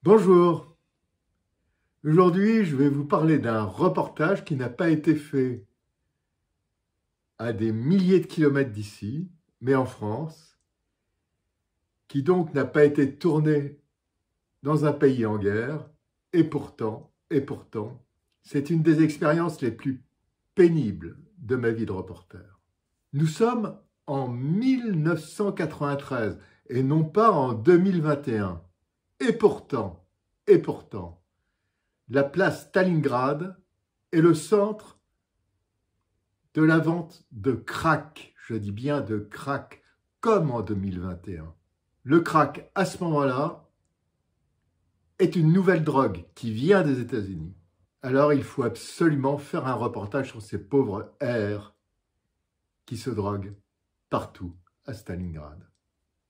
Bonjour, aujourd'hui je vais vous parler d'un reportage qui n'a pas été fait à des milliers de kilomètres d'ici, mais en France, qui donc n'a pas été tourné dans un pays en guerre, et pourtant, c'est une des expériences les plus pénibles de ma vie de reporter. Nous sommes en 1993 et non pas en 2021. Et pourtant, la place Stalingrad est le centre de la vente de crack, je dis bien de crack, comme en 2021. Le crack, à ce moment-là, est une nouvelle drogue qui vient des États-Unis. Alors il faut absolument faire un reportage sur ces pauvres R qui se droguent partout à Stalingrad.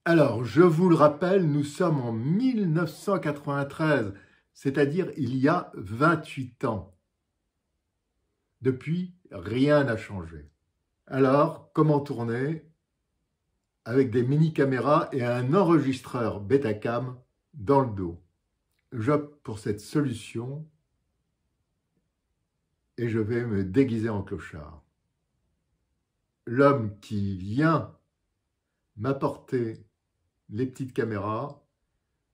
Alors, je vous le rappelle, nous sommes en 1993, c'est-à-dire il y a 28 ans. Depuis, rien n'a changé. Alors, comment tourner? Avec des mini-caméras et un enregistreur Betacam dans le dos. J'opte pour cette solution et je vais me déguiser en clochard. L'homme qui vient m'apporter les petites caméras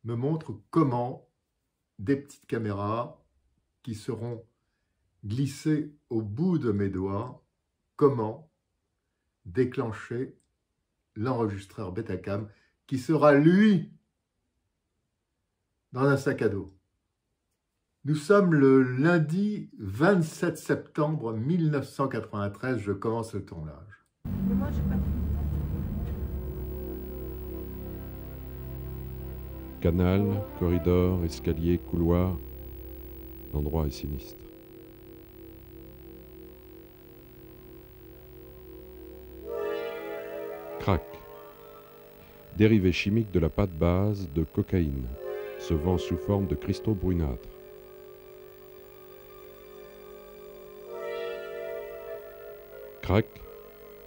me montre comment des petites caméras qui seront glissées au bout de mes doigts, comment déclencher l'enregistreur Betacam qui sera, lui, dans un sac à dos. Nous sommes le lundi 27 septembre 1993, je commence le tournage. Canal, corridor, escalier, couloir, l'endroit est sinistre. Crack, dérivé chimique de la pâte base de cocaïne, se vend sous forme de cristaux brunâtres. Crack,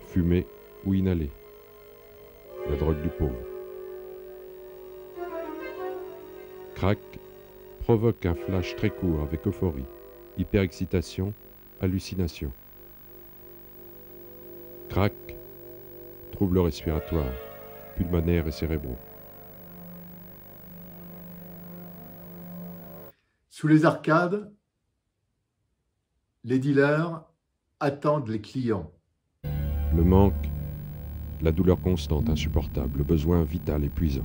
fumé ou inhalé, la drogue du pauvre. Crack provoque un flash très court avec euphorie, hyperexcitation, hallucination. Crack, troubles respiratoires, pulmonaires et cérébraux. Sous les arcades, les dealers attendent les clients. Le manque, la douleur constante, insupportable, le besoin vital, épuisant.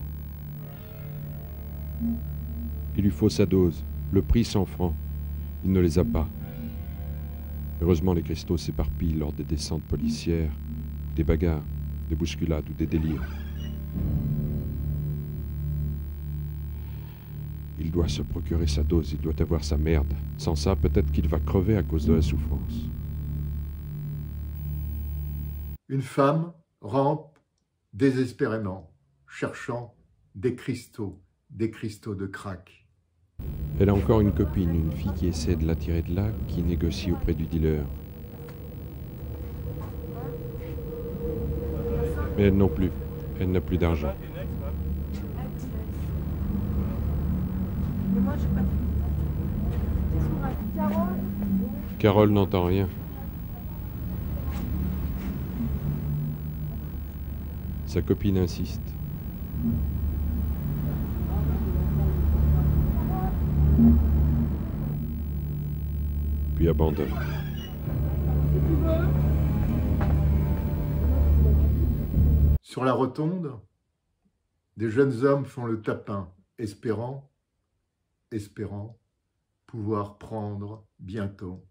Il lui faut sa dose, le prix 100 francs. Il ne les a pas. Heureusement, les cristaux s'éparpillent lors des descentes policières, des bagarres, des bousculades ou des délires. Il doit se procurer sa dose, il doit avoir sa merde. Sans ça, peut-être qu'il va crever à cause de la souffrance. Une femme rampe désespérément, cherchant des cristaux de crack. Elle a encore une copine, une fille qui essaie de l'attirer de là, qui négocie auprès du dealer. Mais elle non plus, elle n'a plus d'argent. Carole n'entend rien. Sa copine insiste. Puis abandonne. Sur la rotonde, des jeunes hommes font le tapin, espérant pouvoir prendre bientôt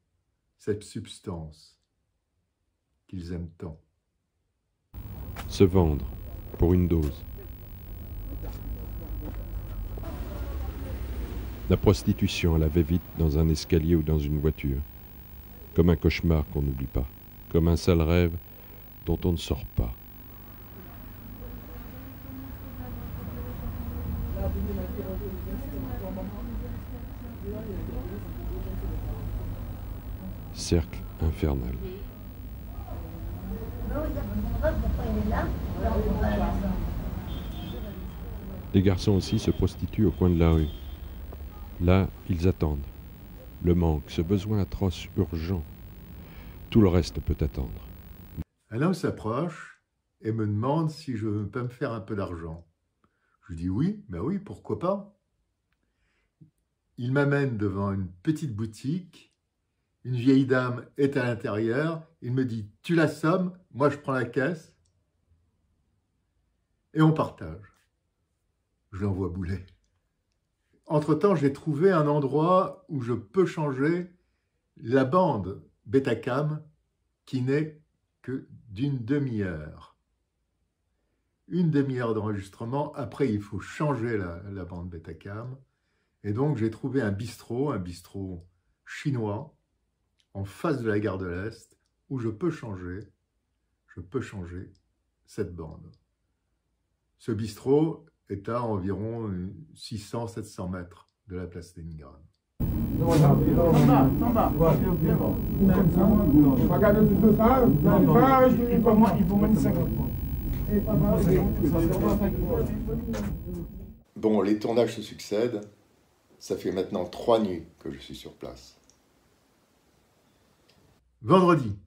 cette substance qu'ils aiment tant. Se vendre pour une dose. La prostitution à la va-vite dans un escalier ou dans une voiture. Comme un cauchemar qu'on n'oublie pas. Comme un sale rêve dont on ne sort pas. Cercle infernal. Les garçons aussi se prostituent au coin de la rue. Là, ils attendent. Le manque, ce besoin atroce, urgent. Tout le reste peut attendre. Un homme s'approche et me demande si je peux me faire un peu d'argent. Je dis oui, ben oui, pourquoi pas. Il m'amène devant une petite boutique. Une vieille dame est à l'intérieur. Il me dit « Tu l'assommes, moi je prends la caisse. » Et on partage. Je l'envoie bouler. Entre-temps, j'ai trouvé un endroit où je peux changer la bande Betacam qui n'est que d'une demi-heure. Une demi-heure d'enregistrement. Après, il faut changer la bande Betacam. Et donc, j'ai trouvé un bistrot chinois, en face de la gare de l'Est, où je peux changer cette bande. Ce bistrot est à environ 600-700 mètres de la place Léningrad. Bon, les tournages se succèdent. Ça fait maintenant 3 nuits que je suis sur place. Vendredi,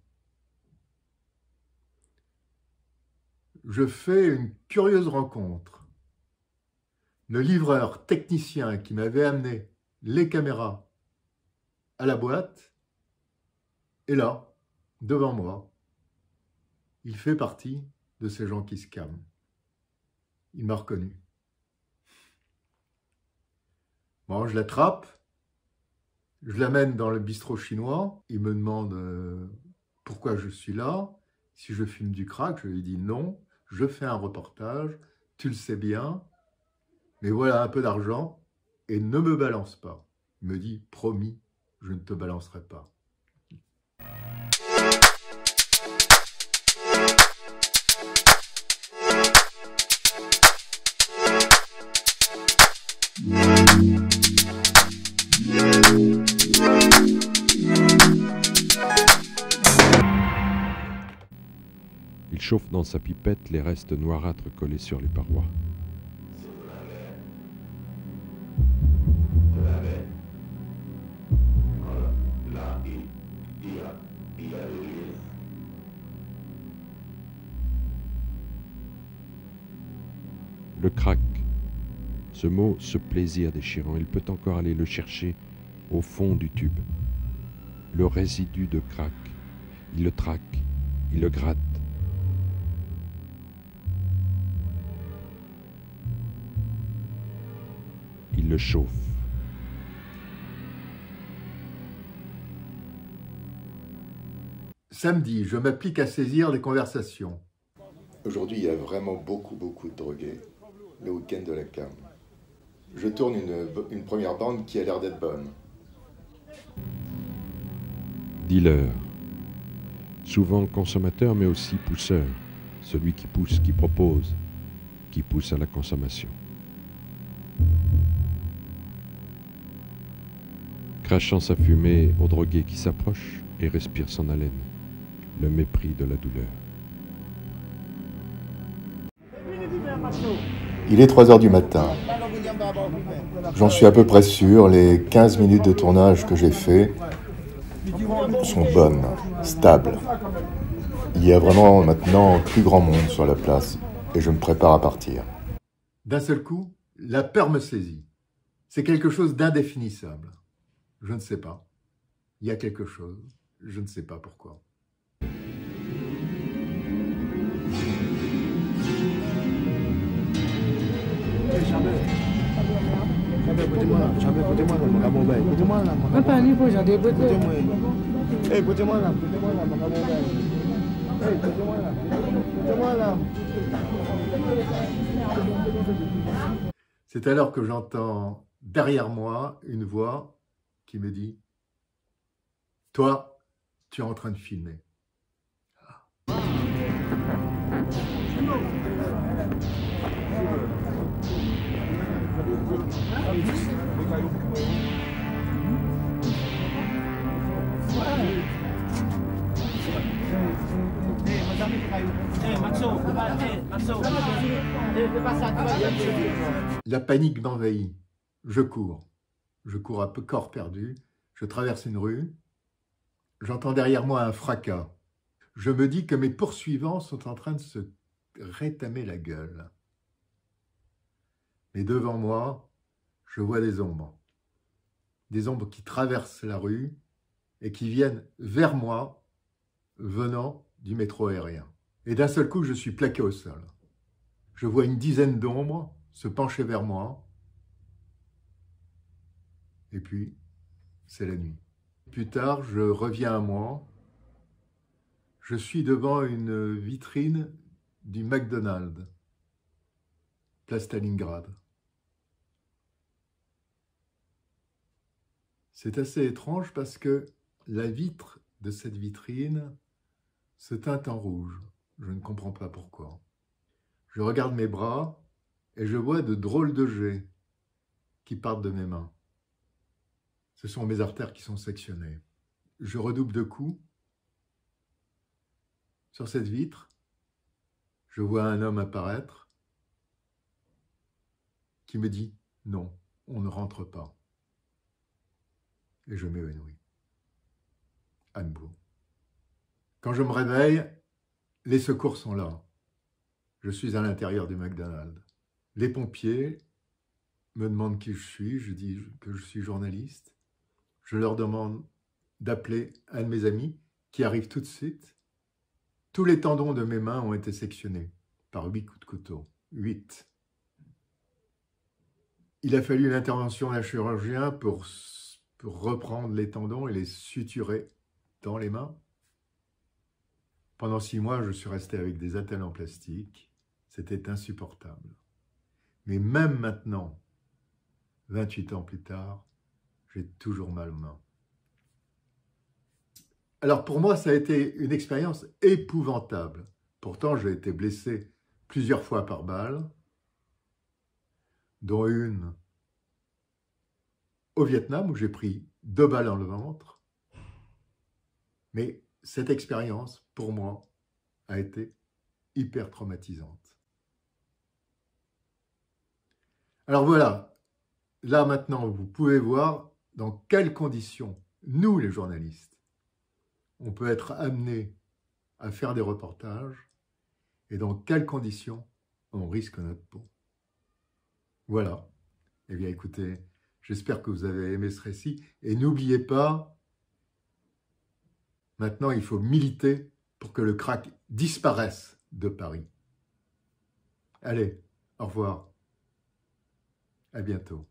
je fais une curieuse rencontre. Le livreur technicien qui m'avait amené les caméras à la boîte est là, devant moi. Il fait partie de ces gens qui se calment. Il m'a reconnu. Bon, je l'attrape, je l'amène dans le bistrot chinois. Il me demande pourquoi je suis là, si je fume du crack. Je lui dis non, je fais un reportage, tu le sais bien, mais voilà un peu d'argent et ne me balance pas. Il me dit promis, je ne te balancerai pas. Il chauffe dans sa pipette les restes noirâtres collés sur les parois. Le crack, ce mot, ce plaisir déchirant, il peut encore aller le chercher au fond du tube. Le résidu de crack, il le traque, il le gratte. Il le chauffe. Samedi, je m'applique à saisir les conversations. Aujourd'hui, il y a vraiment beaucoup de drogués, le week-end de la cam. Je tourne une première bande qui a l'air d'être bonne. Dealer, souvent consommateur mais aussi pousseur, celui qui pousse, qui propose, qui pousse à la consommation. Crachant sa fumée au drogué qui s'approche et respire son haleine, le mépris de la douleur. Il est 3 heures du matin. J'en suis à peu près sûr, les 15 minutes de tournage que j'ai fait sont bonnes, stables. Il y a vraiment maintenant plus grand monde sur la place et je me prépare à partir. D'un seul coup, la peur me saisit. C'est quelque chose d'indéfinissable. Je ne sais pas. Il y a quelque chose. Je ne sais pas pourquoi. C'est alors que j'entends derrière moi une voix qui me dit « Toi, tu es en train de filmer. » La panique m'envahit. Je cours. je cours à corps perdu, je traverse une rue, j'entends derrière moi un fracas. Je me dis que mes poursuivants sont en train de se rétamer la gueule. Mais devant moi, je vois des ombres qui traversent la rue et qui viennent vers moi, venant du métro aérien. Et d'un seul coup, je suis plaqué au sol. Je vois une dizaine d'ombres se pencher vers moi. Et puis, c'est la nuit. Plus tard, je reviens à moi. Je suis devant une vitrine du McDonald's, place Stalingrad. C'est assez étrange parce que la vitre de cette vitrine se teinte en rouge. Je ne comprends pas pourquoi. Je regarde mes bras et je vois de drôles de jets qui partent de mes mains. Ce sont mes artères qui sont sectionnées. Je redouble de coups. Sur cette vitre, je vois un homme apparaître qui me dit « Non, on ne rentre pas ». Et je m'évanouis. À nouveau. Quand je me réveille, les secours sont là. Je suis à l'intérieur du McDonald's. Les pompiers me demandent qui je suis. Je dis que je suis journaliste. Je leur demande d'appeler un de mes amis qui arrive tout de suite. Tous les tendons de mes mains ont été sectionnés par 8 coups de couteau. 8. Il a fallu l'intervention d'un chirurgien pour reprendre les tendons et les suturer dans les mains. Pendant 6 mois, je suis resté avec des attelles en plastique. C'était insupportable. Mais même maintenant, 28 ans plus tard, j'ai toujours mal aux mains. Alors pour moi, ça a été une expérience épouvantable. Pourtant, j'ai été blessé plusieurs fois par balle, dont une au Vietnam où j'ai pris 2 balles dans le ventre. Mais cette expérience, pour moi, a été hyper traumatisante. Alors voilà, là maintenant, vous pouvez voir dans quelles conditions, nous les journalistes, on peut être amené à faire des reportages et dans quelles conditions on risque notre peau. Voilà. Eh bien écoutez, j'espère que vous avez aimé ce récit et n'oubliez pas, maintenant il faut militer pour que le crack disparaisse de Paris. Allez, au revoir. À bientôt.